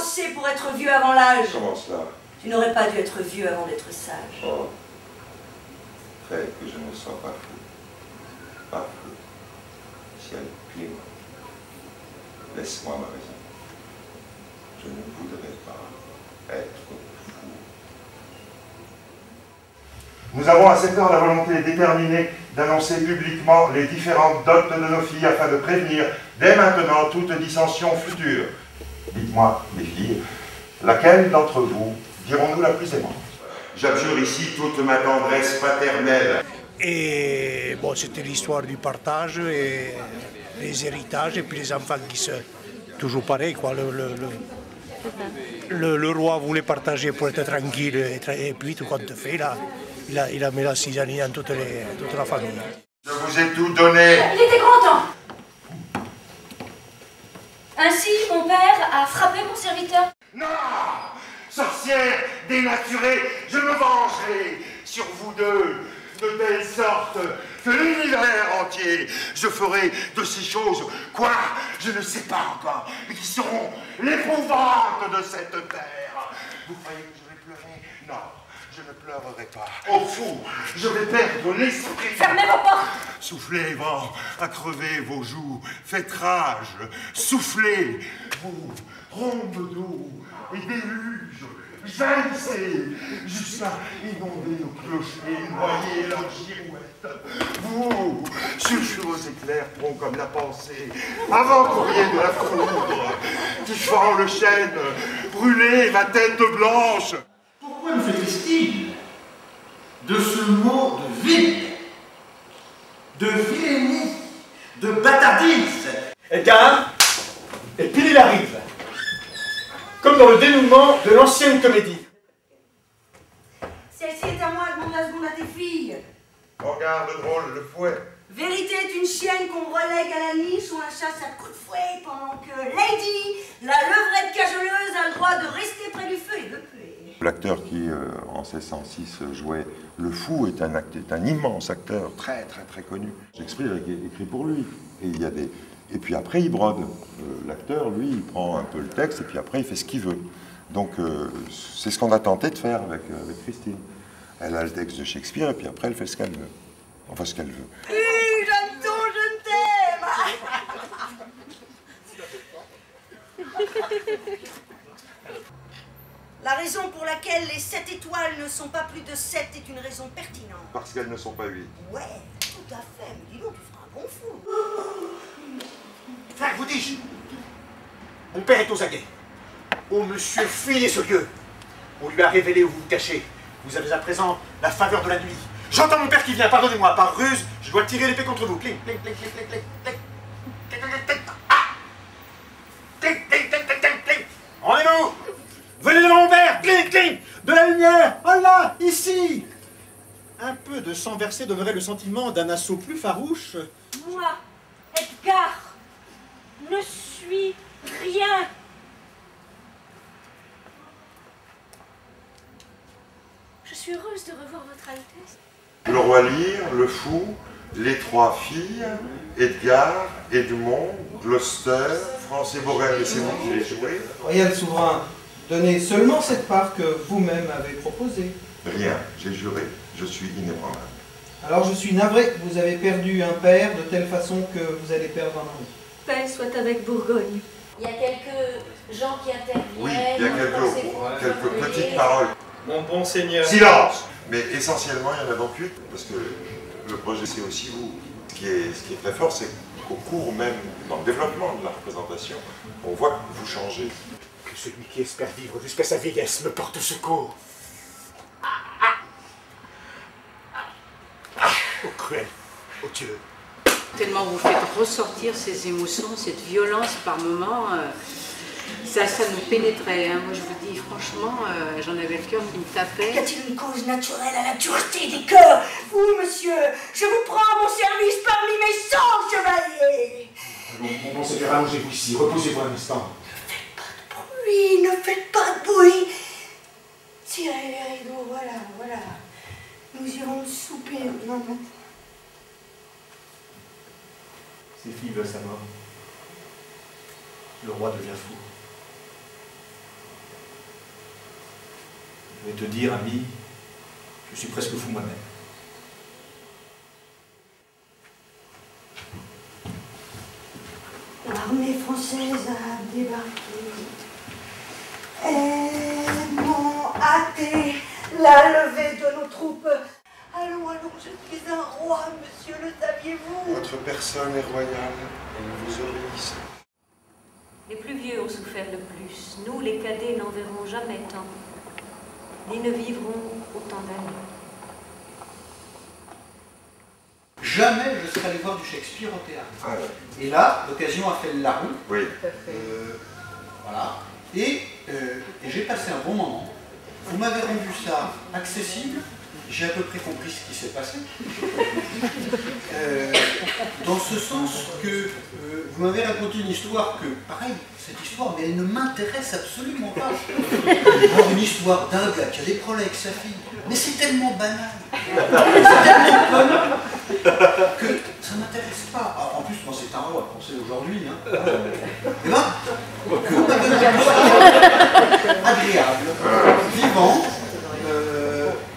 assez pour être vieux avant l'âge. Comment cela? Tu n'aurais pas dû être vieux avant d'être sage. Oh. Fait que je ne sois pas fou. Pas fou. Ciel, plie-moi. Laisse-moi ma raison. Je ne voudrais pas être fou. Nous avons à cette heure la volonté déterminée d'annoncer publiquement les différentes dots de nos filles afin de prévenir dès maintenant toute dissension future. Dites-moi, mes filles, laquelle d'entre vous dirons-nous la plus aimante? J'abjure ici toute ma tendresse paternelle. Et bon, c'était l'histoire du partage et les héritages et puis les enfants qui se... Toujours pareil, quoi. Le roi voulait partager pour être tranquille et puis tout compte fait, là, il a mis la cisanie dans toute la famille. Je vous ai tout donné. Il était grand temps. Ainsi, mon père a frappé mon serviteur. Non! Sorcière dénaturée, je me vengerai sur vous deux, de telle sorte que l'univers entier, je ferai de ces choses, quoi, je ne sais pas encore, mais qui seront l'épouvante de cette terre. Vous croyez que je vais pleurer? Non, je ne pleurerai pas. Au fou, je vais perdre l'esprit. Fermez vos portes. Soufflez, vent, à crever vos joues, faites rage, soufflez, vous, ronde d'eau et déluge, jaillissez, jusqu'à inonder nos clochers, noyer leurs girouettes. Vous, sur vos éclairs prompt comme la pensée, avant-courrier de la foudre, qui fend le chêne, brûlez ma tête blanche. Pourquoi nous fait-il de ce mot de vide, de vilainie, de bâtardise? Edgar, et puis il arrive, comme dans le dénouement de l'ancienne comédie. Celle-ci est à moi, demande la seconde à tes filles. Regarde drôle le fouet. Vérité est une chienne qu'on relègue à la niche ou un chasse à coups de fouet pendant que Lady, la levrette cajoleuse, a le droit de rester près du feu et de puer. L'acteur qui, en 1606, jouait le fou est un immense acteur, très connu. Shakespeare a écrit pour lui. Et puis après, il brode. L'acteur, lui, il prend un peu le texte et puis après, il fait ce qu'il veut. Donc, c'est ce qu'on a tenté de faire avec Christine. Elle a le texte de Shakespeare et puis après, elle fait ce qu'elle veut. Enfin, ce qu'elle veut. Jeanneton, je t'aime. La raison pour laquelle les 7 étoiles ne sont pas plus de 7 est une raison pertinente. Parce qu'elles ne sont pas 8. Ouais, tout à fait. Mais dis donc, tu feras un bon fou. Enfin, vous dis-je, mon père est aux aguets. Oh, monsieur, fuyez ce lieu. On lui a révélé où vous vous cachez. Vous avez à présent la faveur de la nuit. J'entends mon père qui vient, pardonnez-moi, par ruse, je dois tirer l'épée contre vous. Cling, cling, cling, cling, cling, cling, cling, cling, cling, cling, ah! Cling, cling, cling, cling, cling, cling. Rendez-vous! Venez devant mon père! Cling, cling! De la lumière! Oh là! Ici! Un peu de sang versé donnerait le sentiment d'un assaut plus farouche. Moi, Edgar, ne suis rien. Je suis heureuse de revoir votre Altesse. Le roi Lear, le fou, les 3 filles, Edgar, Edmond, Gloucester, France et Bourgogne, et c'est vous qui les jouez. Royal souverain, donnez seulement cette part que vous-même avez proposée. Rien, j'ai juré, je suis inébranlable. Alors je suis navré, vous avez perdu un père de telle façon que vous allez perdre un mari. Paix soit avec Bourgogne. Il y a quelques gens qui interviennent. Oui, il y a quelques petites paroles. Mon bon seigneur. Silence! Mais essentiellement, il y en a donc 8, parce que le projet, c'est aussi vous. Ce qui est très fort, c'est qu'au cours même, dans le développement de la représentation, on voit que vous changez. Que celui qui espère vivre jusqu'à sa vieillesse me porte secours. Oh cruel, oh Dieu. Tellement vous faites ressortir ces émotions, cette violence par moments, ça nous pénétrait. Hein. Moi je vous dis franchement, j'en avais le cœur qui me tapait. Y a-t-il une cause naturelle à la dureté des cœurs? Vous, monsieur, je vous prends à mon service parmi mes 100 chevaliers. Mon bon seigneur, allongez-vous ici, reposez-vous un instant. Ne faites pas de bruit. Tirez les rideaux, voilà. Nous irons souper maintenant. Ses filles veulent sa mort. Le roi devient fou. Je vais te dire, ami, je suis presque fou moi-même. L'armée française a débarqué. Elles m'ont hâté la levée de nos troupes. Allons, allons, je suis un roi, monsieur, le saviez-vous? Votre personne est royale et nous vous obéissons. Les plus vieux ont souffert le plus. Nous, les cadets, n'en verrons jamais tant, ni ne vivrons autant d'années. Jamais je serais allé voir du Shakespeare au théâtre. Ah ouais. Et là, l'occasion a fait le larron. Oui. Voilà. Et j'ai passé un bon moment. Vous m'avez rendu ça accessible. J'ai à peu près compris ce qui s'est passé. Dans ce sens que vous m'avez raconté une histoire que, pareil, cette histoire, mais elle ne m'intéresse absolument pas. Voir une histoire d'un gars qui a des problèmes avec sa fille, mais c'est tellement banal, c'est tellement connu que ça ne m'intéresse pas. Ah, en plus, moi c'est un roi à penser aujourd'hui. Hein. Et ben, que vous m'avez rendu ça agréable, vivant,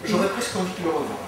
j'aurais presque envie de le revoir.